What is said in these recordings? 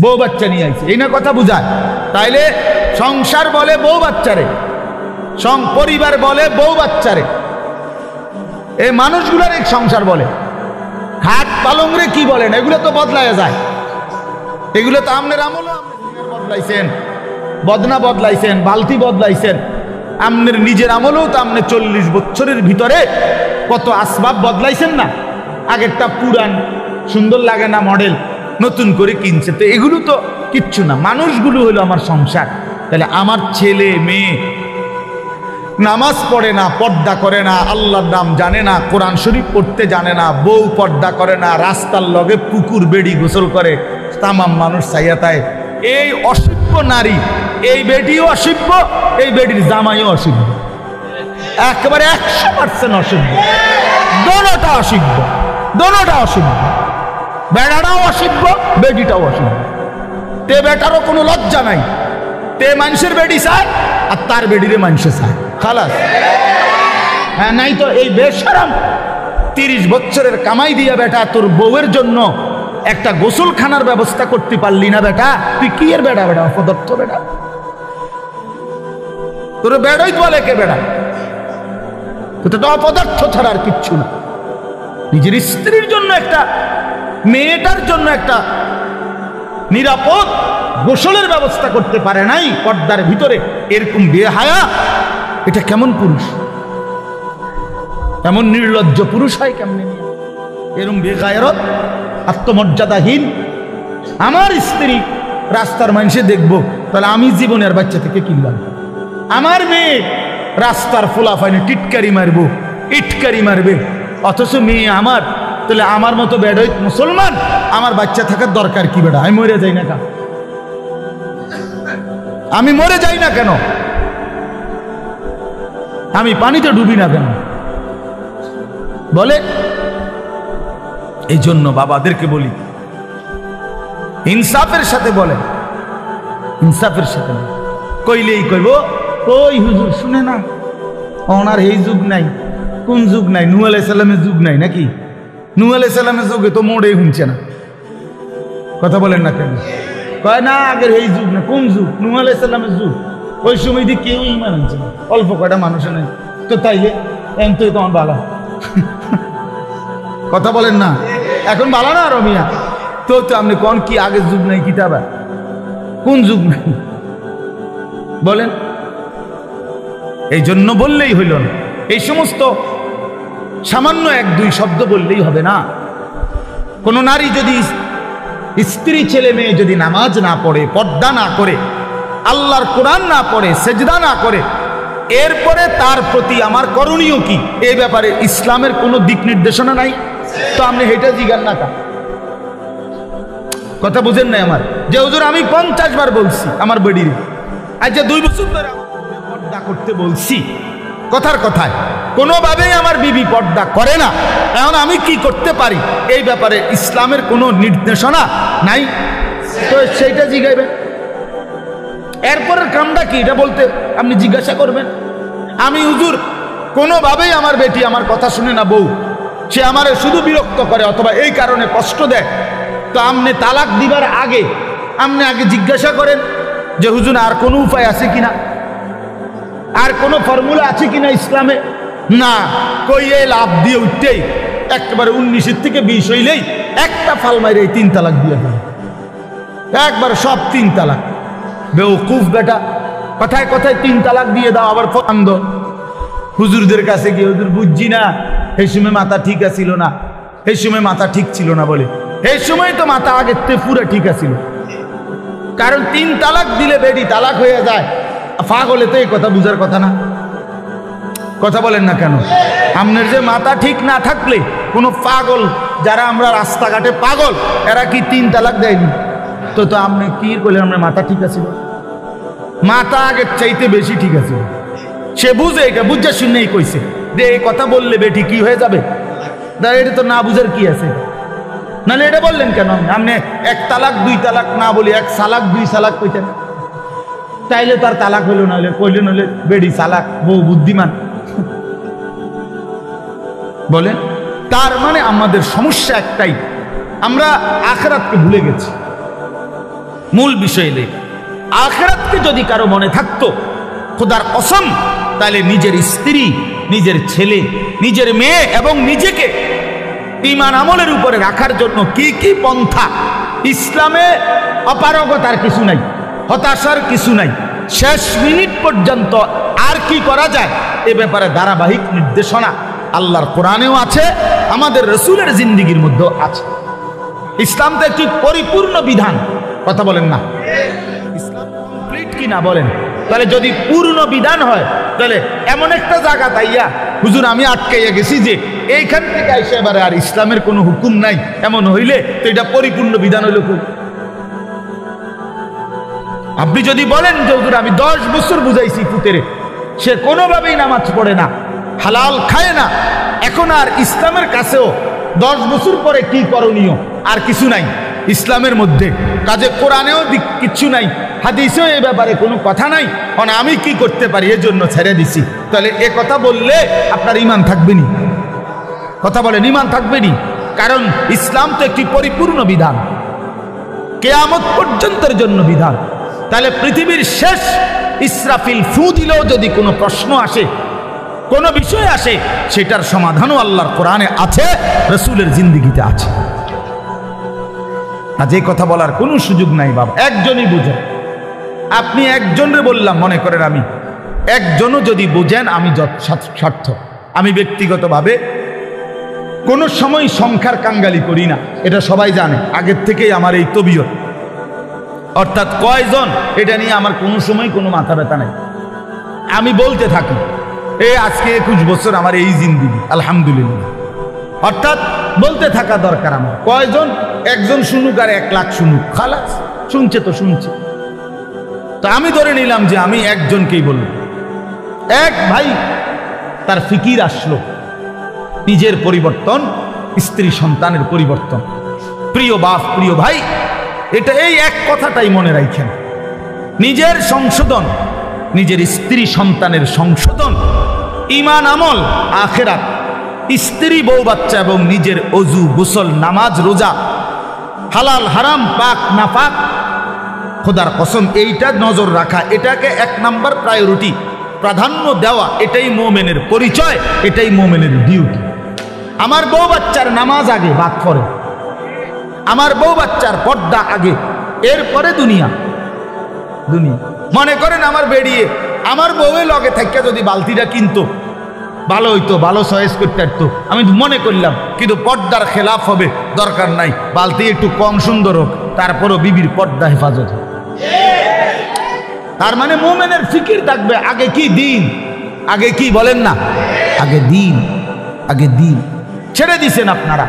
বউ বাচ্চা নিয়ে আইছে, এই না কথা বুঝায়। তাইলে সংসার বলে বউ বাচ্চারে, পরিবার বলে বউ বাচ্চারে, এই মানুষগুলার এক সংসার বলে। খাট পালংরে কি বলেন, এগুলো তো বদলায় যায়। এগুলো তো আমনের আমলও বদলাইছেন, বদনা বদলাইছেন, বালতি বদলাইছেন। আমনের নিজের আমলেও তো আপনি 40 বছরের ভিতরে কত আসবাব বদলাইছেন না। আগেরটা পুরান, সুন্দর লাগে না মডেল, নতুন করে কিনছে। তো এগুলো তো কিচ্ছু না, মানুষগুলো হলো আমার সংসার। তাহলে আমার ছেলে মেয়ে নামাজ পড়ে না, পর্দা করে না, আল্লাহর নাম জানে না, কোরআন শরীফ পড়তে জানে না, বউ পর্দা করে না, রাস্তার লগে পুকুর বেড়ি গোসল করে, তামাম মানুষ চাইয়াতায়। এই অসভ্য নারী, এই বেডিও অসভ্য, এই বেডির জামাইও অসভ্য, একেবারে 100% অসভ্য। দোনোটা অসভ্য, দোনোটা অসভ্য। বেড়াটাও অসভ্য, বেডিটাও অসভ্য। তে বেটারও কোনো লজ্জা নাই, তে মানুষের বেডি চায় আর তার বেডিরে মানুষে চায়, খালাস। হ্যাঁ, নাই তো এই বেশরম 30 বছরের কামাই দিয়া বেটা তোর বউয়ের জন্য একটা গোসলখানার ব্যবস্থা করতে পারলি না বেটা, তুই কি এর বেটা? বেটা অপদার্থ বেটা, তোর বেড়াই বলে কে বেটা? তো অপদার্থ ছাড়া আর কিচ্ছু না। নিজের স্ত্রীর জন্য একটা, মেয়েটার জন্য একটা নিরাপদ গোসলের ব্যবস্থা করতে পারে নাই পর্দার ভিতরে, এরকম বেহায়া, এটা কেমন পুরুষ? এমন নির্লজ্জ পুরুষ হয় কেমনে? এরকম বেগায়রত, আত্মমর্যাদাহীন। আমার স্ত্রী রাস্তার মানুষে দেখবো, তাহলে আমি জীবনের বাচ্চা থেকে কিনলাম। আমার মেয়ে রাস্তার ফোলাফাইনে টিটকারি মারবো, ইটকারি মারবে, অথচ মেয়ে আমার। তাহলে আমার মতো বেড়াই মুসলমান, আমার বাচ্চা থাকার দরকার কি বেড়া? আমি মরে যাই না কেন? আমি মরে যাই না কেন? আমি পানিতে ডুবি না কেন? বলে। এই জন্য বাবাদেরকে বলি, ইনসাফের সাথে বলে, ইনসাফের সাথে কইলেই কইব কই হুজুর শুনে না, ওনার এই যুগ নাই। কোন যুগ নাই? নূহ আলাইহিস সালামের যুগ নাই নাকি? নূহ আলাইহিস সালামের যুগে তো মোড়েই শুনছে না, কথা বলেন না কেন? কয় না আগের এই যুগ না। কোন যুগ? নূহ আলাইহিস সালামের যুগ। ওই সময় দিয়ে কেউ ইমান আনছে না, অল্প কয়টা মানুষ নেই। তো তাইলে এম তো তখন বালা, কথা বলেন না, এখন বালা না রমিয়া। তো আপনি কোন কি আগের যুগ নাই? কিতাবা কোন যুগ নাই বলেন? এই জন্য বললেই হইল না, এই সমস্ত সামান্য 1-2 শব্দ বললেই হবে না। কোন নারী যদি, স্ত্রী ছেলে মেয়ে যদি নামাজ না পড়ে, পর্দা না করে, আল্লাহর কোরআন না পড়ে, সেজদা না করে, এরপরে তার প্রতি আমার করণীয় কি, এই ব্যাপারে ইসলামের কোনো দিক নির্দেশনা নাই। তো আপনি হেঁটে জিগান না, কথা বুঝেন নাই আমার? যে হুজুর আমি 50 বার বলছি আমার বেডির, আচ্ছা 2 বছর ধরে পর্দা করতে বলছি, কথার কথায় কোনোভাবেই আমার বিবি পর্দা করে না, এখন আমি কি করতে পারি? এই ব্যাপারে ইসলামের কোনো নির্দেশনা নাই। তো সেইটা জিগাইবেন, এরপরের কামটা কি এটা বলতে আপনি জিজ্ঞাসা করবেন। আমি হুজুর কোনোভাবেই আমার বেটি আমার কথা শুনে না, বউ সে আমার শুধু বিরক্ত করে অথবা এই কারণে কষ্ট দেয়। তো আপনি তালাক দিবার আগে আপনি আগে জিজ্ঞাসা করেন যে হুজুর আর কোনো উপায় আছে কিনা, আর কোনো ফর্মুলা আছে কিনা ইসলামে? না, কইয়ে লাভ দিয়ে উঠতেই একেবারে 19 থেকে 20 হইলেই একটা ফাল মাইরে 3 তালাক দিয়ে দেয়, একবার সব 3 তালাক। বেওকুফ বেটা, কথায় কথায় 3 তালাক দিয়ে দাও। আবার ফন্দ হুজুরদের কাছে গিয়ে, হুজুর বুঝছি না, এই সময় মাথা ঠিক আছিল না, এই সময় মাথা ঠিক ছিল না। বলে এই সময় তো মাথা আগের থেকে পুরো ঠিক আছিল, কারণ 3 তালাক দিলে বেডি তালাক হয়ে যায়। পাগলে তো এই কথা বুঝার কথা না, কথা বলেন না কেন? আপনার যে মাথা ঠিক না থাকলে কোনো পাগল, যারা আমরা রাস্তাঘাটে পাগল, এরা কি 3 তালাক দেয়নি? তো আপনি কি করলেন? আপনার মাথা ঠিক আছিল, মাথা আগের চাইতে বেশি ঠিক আছে। সে বুঝে, এটা বুঝে শুনেই কইছে যে এই কথা বললে বেটি কি হয়ে যাবে। এটা তো না বুঝার কি আছে? নাহলে এটা বললেন কেন? আপনি 1 তালাক 2 তালাক না বলি 1 সালাক 2 সালাক কইতেন, তাইলে তার তালাক হইল, নাহলে কইলেন হলে বেডি চালাক, বউ বুদ্ধিমান। বলেন, তার মানে আমাদের সমস্যা একটাই, আমরা আখিরাতকে ভুলে গেছি। মূল বিষয় নেই। আখিরাতকে যদি কারো মনে থাকতো, খোদার কসম, তাহলে নিজের স্ত্রী, নিজের ছেলে, নিজের মেয়ে এবং নিজেকে ঈমান আমলের উপরে রাখার জন্য কি কি পন্থা, ইসলামে অপারগতার কিছু নাই, হতাশার কিছু নাই, শেষ মিনিট পর্যন্ত আর কি করা যায় এ ব্যাপারে ধারাবাহিক নির্দেশনা আল্লাহর কোরআনেও আছে, আমাদের রসুলের জিন্দিগির মধ্যেও আছে। ইসলাম তো একটি পরিপূর্ণ বিধান, কথা বলেন না? ইসলাম কমপ্লিট কি না বলেন? তাহলে যদি পূর্ণ বিধান হয়, তাহলে এমন একটা জায়গা তাইয়া হুজুর আমি আটকাইয়া গেছি যে এইখান থেকে আইসা এবারে আর ইসলামের কোনো হুকুম নাই, এমন হইলে তো এটা পরিপূর্ণ বিধান হইল। আপনি যদি বলেন যে হুজুর আমি 10 বছর বুঝাইছি পুতেরে, সে কোনোভাবেই নামাজ পড়ে না, হালাল খায় না, এখন আর ইসলামের কাছেও 10 বছর পরে কি করণীয় আর কিছু নাই ইসলামের মধ্যে, কাজে কোরআনেও কিচ্ছু নাই, হাদিসেও এই ব্যাপারে কোনো কথা নাই, কারণ আমি কি করতে পারি এজন্য ছেড়ে দিছি। তাহলে এ কথা বললে আপনার ঈমান থাকবেনি? কথা বলেন, ঈমান থাকবেনি? কারণ ইসলাম তো একটি পরিপূর্ণ বিধান, কিয়ামত পর্যন্তের জন্য বিধান। তাহলে পৃথিবীর শেষ ইসরাফিল ফু দিলেও যদি কোনো প্রশ্ন আসে, কোনো বিষয় আসে, সেটার সমাধানও আল্লাহর কোরআনে আছে, রসুলের জিন্দিগিতে আছে। আজ এই কথা বলার কোনো সুযোগ নাই বাবা, একজনই বুঝেন। আপনি একজনরে বললাম, মনে করেন আমি একজনও যদি বুঝেন আমি সার্থক। আমি ব্যক্তিগতভাবে কোনো সময় সংখ্যার কাঙ্গালি করি না, এটা সবাই জানে, আগের থেকেই আমার এই তবিয়ত। অর্থাৎ কয়জন এটা নিয়ে আমার কোনো সময় কোনো মাথা ব্যথা নাই, আমি বলতে থাকি এই আজকে 21 বছর আমার এই জিন্দিগি, আলহামদুলিল্লাহ। অর্থাৎ বলতে থাকা দরকার আমার। কয়জন, একজন শুনুক আর 1 লাখ শুনুক, খালাস, শুনছে তো শুনছে। তো আমি ধরে নিলাম যে আমি একজনকেই বলব। এক ভাই তার ফিকির আসলো নিজের পরিবর্তন, স্ত্রী সন্তানের পরিবর্তন। প্রিয় বাপ, প্রিয় ভাই, এটা এই এক কথাটাই মনে রাখেন, নিজের সংশোধন, নিজের স্ত্রী সন্তানের সংশোধন, ঈমান আমল, আখিরাত, স্ত্রী বউ বাচ্চা এবং নিজের ওযু গোসল নামাজ রোজা, হালাল হারাম পাক না পাক, খোদার কসম এইটা নজর রাখা, এটাকে 1 নাম্বার প্রায়োরিটি, প্রাধান্য দেওয়া, এটাই মুমিনের পরিচয়, এটাই মুমিনের ডিউটি। আমার বউ বাচ্চার নামাজ আগে, বাদ পরে। আমার বউ বাচ্চার পর্দা আগে, এরপরে দুনিয়া। দুনিয়া মনে করেন আমার বেরিয়ে আমার বউয়ের লগে থেকে যদি বালতিটা কিনতো ভালো হইতো, ভালো চয়েস করতে পারতো, আমি মনে করলাম, কিন্তু পর্দার খেলাফ হবে, দরকার নাই, বালতি একটু কম সুন্দর হোক, তারপরও বিবির পর্দা হেফাজত। তার মানে মুমিনের ফিকির থাকবে আগে কি দিন, আগে কি বলেন না, আগে দিন, আগে দিন। ছেড়ে দিছেন আপনারা,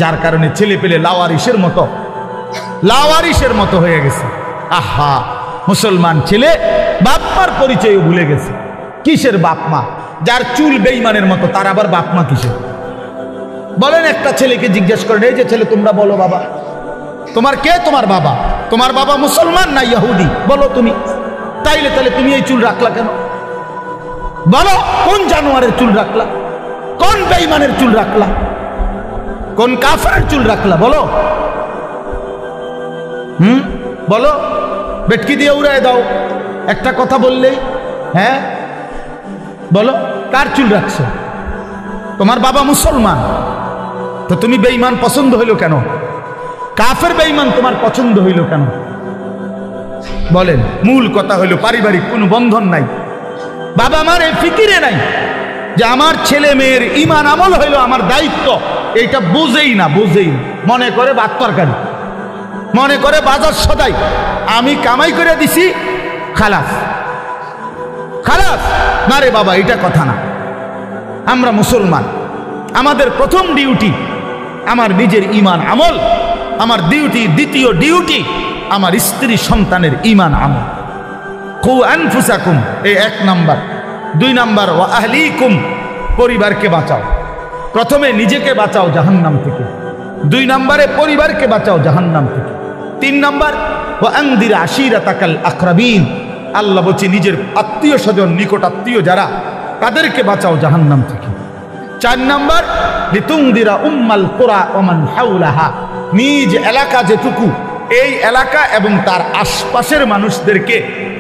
যার কারণে ছেলে পেলে লাওয়ারিসের মতো হয়ে গেছে। আহা, মুসলমান ছেলে বাপ মার পরিচয়ও ভুলে গেছে। কিসের বাপ মা? যার চুল বেঈমানের মতো, তার আবার বাপ মা কিসের? বলেন, একটা ছেলেকে জিজ্ঞেস করেন, এই যে ছেলে তোমরা বলো বাবা, তোমার কে তোমার বাবা? তোমার বাবা মুসলমান না ইহুদি? বলো তুমি। তাইলে তাহলে তুমি এই চুল রাখলা কেন? বলো, কোন জানোয়ারের চুল রাখলা? কোন বেঈমানের চুল রাখলা? কোন কাফেরের চুল রাখলা? বলো, বলো, বেটকি দিয়ে উড়ায় দাও একটা কথা বললেই। হ্যাঁ বলো, কার চুল রাখছো? তোমার বাবা মুসলমান, তো তুমি বেঈমান পছন্দ হইল কেন? কাফের বেঈমান তোমার পছন্দ হইল কেন? বলেন। মূল কথা হইল পারিবারিক কোনো বন্ধন নাই, বাবা মার এই ফিকিরে নাই যে আমার ছেলে মেয়ের ঈমান আমল হইল আমার দায়িত্ব, এইটা বুঝেই না, মনে করে ভাত তরকারি, মনে করে বাজার সদাই, আমি কামাই করে দিছি, খালাস খালাস। না রে বাবা, এটা কথা না। আমরা মুসলমান, আমাদের প্রথম ডিউটি আমার নিজের ঈমান আমল, আমার দ্বিতীয় ডিউটি আমার স্ত্রী সন্তানের ঈমান আমল। কু আনফুসাকুম, এই 1 নাম্বার। 2 নাম্বার, ওয়া আহলিকুম, পরিবারকে বাঁচাও। প্রথমে নিজেকে বাঁচাও জাহান্নাম থেকে, 2 নাম্বারে পরিবারকে বাঁচাও জাহান্নাম থেকে। 3 নাম্বার, ওয়া আনদির আশিরাতাকাল আকরাবিন, আল্লাহ বলছে নিজের আত্মীয় স্বজন, নিকট আত্মীয় যারা, তাদেরকে বাঁচাও জাহান্নাম থেকে। 4 নাম্বার, লিতুনদিরা উম্মাল কুরা ওয়া মান হাওলাহা, নিজ এলাকা যেটুকু এই এলাকা এবং তার আশপাশের মানুষদেরকে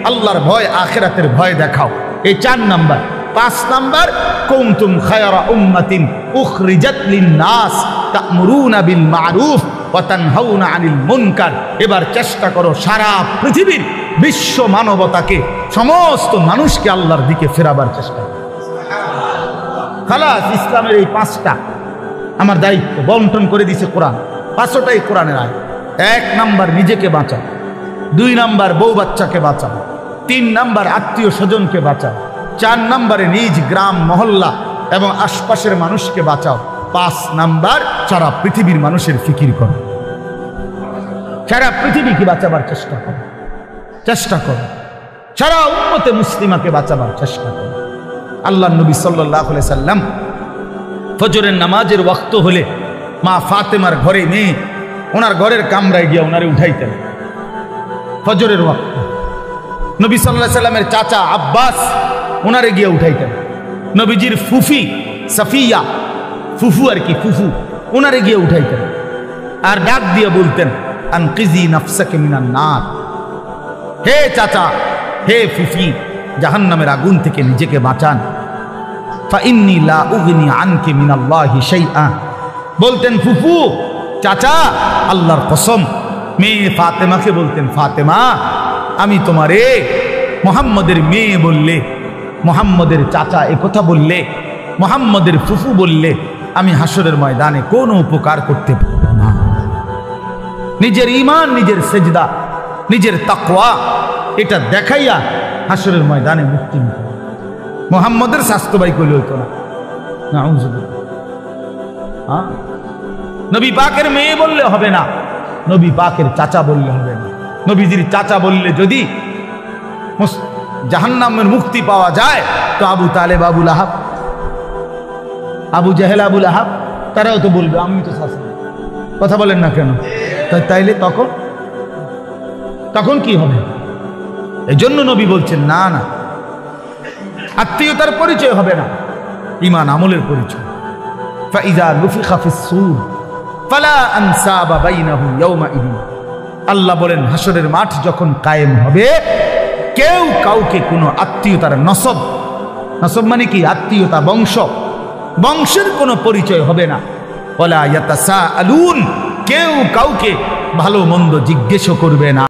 আল্লাহর ভয় আখিরাতের ভয় দেখাও। এই 4 নাম্বার। 5 নাম্বার, কুনতুম খায়রা উম্মাতিন উখরিজাত লিন-নাস তা'মুরুনা বিল মা'রুফ ওয়া তানহাউনা আনিল মুনকার। এবার চেষ্টা করো সারা পৃথিবীর বিশ্ব মানবতাকে, সমস্ত মানুষকে আল্লাহর দিকে ফেরাবার চেষ্টা করো। খালাস, ইসলামের এই 5টা আমার দায়িত্ব বন্টন করে দিয়েছে কোরআন। 5টাই কোরআনের আয়াত। 1 নাম্বার নিজেকে বাঁচাও, 2 নাম্বার বউ বাচ্চাকে বাঁচাও, 3 নাম্বার আত্মীয় স্বজনকে বাঁচাও, 4 নাম্বারে নিজ গ্রাম মহল্লা এবং আশপাশের মানুষকে বাঁচাও, 5 নাম্বার সারা পৃথিবীর মানুষের ফিকির করো, সারা পৃথিবীকে বাঁচাবার চেষ্টা করো, চেষ্টা করো, সারা উম্মতে মুসলিমাকে বাঁচাবার চেষ্টা করো। আল্লাহ নবী সাল্লাল্লাহু আলাইহি সাল্লাম ফজরের নামাজের ওয়াক্ত হলে মা ফাতেমার ঘরে মেয়ে ওনার ঘরের কামরায় গিয়ে ওনারে উঠাইতেন। ফজরের ওয়াক্ত নবী সাল্লাল্লাহু আলাইহি সাল্লামের চাচা আব্বাস ওনারে গিয়ে উঠাইতেন। নবীজির ফুফি সাফিয়া, ফুফু আর কি, ফুফু ওনারে গিয়ে উঠাইতেন আর ডাক দিয়ে বলতেন, আনকিজি নাফসাকে মিনান নার, হে চাচা, হে ফুফি, জাহান্নামের আগুন থেকে নিজেকে বাঁচান। ফাইন্নী লা উগনি আনকি মিনাল্লাহি শাইআ, বলতেন ফুফু, চাচা, আল্লাহর কসম। মেয়ে ফাতেমাকে বলতেন, ফাতেমা, আমি তোমারে মুহাম্মদের মেয়ে বললে, মুহাম্মদের চাচা এ কথা বললে, মুহাম্মদের ফুফু বললে আমি হাসরের ময়দানে কোনো উপকার করতে পারবো না। নিজের ঈমান, নিজের সেজদা, নিজের তাকওয়া এটা দেখাইয়া হাসরের ময়দানে মুক্তি নিতে। মুহাম্মদের স্বাস্থ্য ভাই কইলে হইতো না। হ্যাঁ, নবী পাকের মেয়ে বললে হবে না, নবী পাকের চাচা বললে হবে না। নবীজির চাচা বললে যদি জাহান্নামের মুক্তি পাওয়া যায়, তো আবু তালেব, আবু লাহাব, আবু জাহেল, আবু লাহাব তারাও তো বলবে আমি তো চাচা। কথা বলেন না কেন? তাইলে তখন কি হবে? এই জন্য নবী বলছেন, না না, আত্মীয়তার পরিচয় হবে না, ঈমান আমলের পরিচয়। ফাইযা নুফিখা ফিস-সূর ফালা আনসাবা বাইনাহুম ইয়াওমাইদিন। আল্লাহ বলেন, হাসরের মাঠ যখন কায়েম হবে, কেউ কাউকে কোনো আত্মীয়তার নসব মানে কি? আত্মীয়তা, বংশের কোনো পরিচয় হবে না। ওয়ালা ইয়াতাসাআলুন, কেউ কাউকে ভালো মন্দ জিজ্ঞেস করবে না।